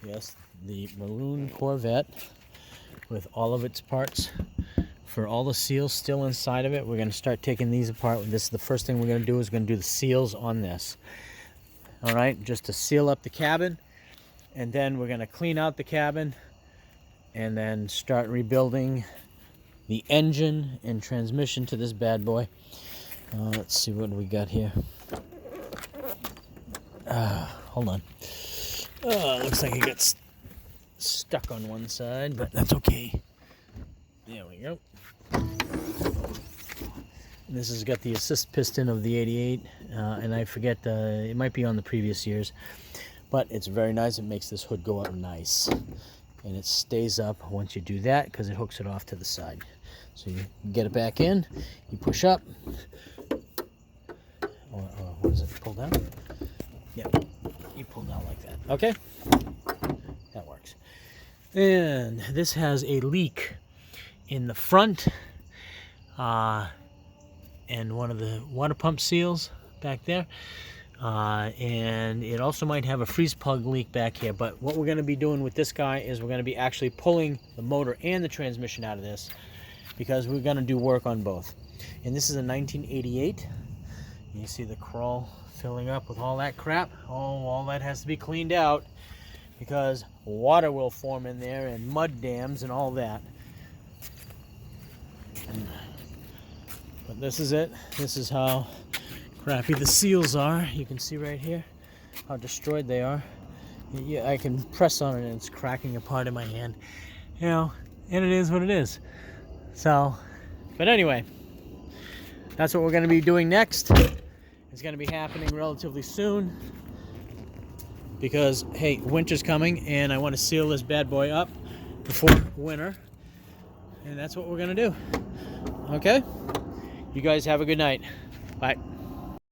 Yes, the maroon Corvette with all of its parts. For all the seals still inside of it, we're going to start taking these apart. This is the first thing we're going to do, is going to do the seals on this. All right, just to seal up the cabin. And then we're going to clean out the cabin and then start rebuilding the engine and transmission to this bad boy. Let's see what we got here. Hold on. Looks like it got stuck on one side, but that's okay. There we go. This has got the assist piston of the 88, and I forget, it might be on the previous years, but it's very nice. It makes this hood go up nice, and it stays up once you do that because it hooks it off to the side. So you get it back in, you push up, or what is it, pull down? Yeah, you pull down like that. Okay, that works. And this has a leak in the front, and one of the water pump seals back there, and it also might have a freeze plug leak back here. But what we're going to be doing with this guy is we're going to be actually pulling the motor and the transmission out of this, because we're going to do work on both. And this is a 1988. You see the crawl filling up with all that crap. Oh, all that has to be cleaned out because water will form in there and mud dams and all that. But this is it. This is how crappy the seals are. You can see right here how destroyed they are. Yeah, I can press on it and it's cracking apart in my hand. You know, and it is what it is. So, but anyway, that's what we're going to be doing next. It's going to be happening relatively soon because, hey, winter's coming and I want to seal this bad boy up before winter. And that's what we're going to do. Okay? You guys have a good night. Bye.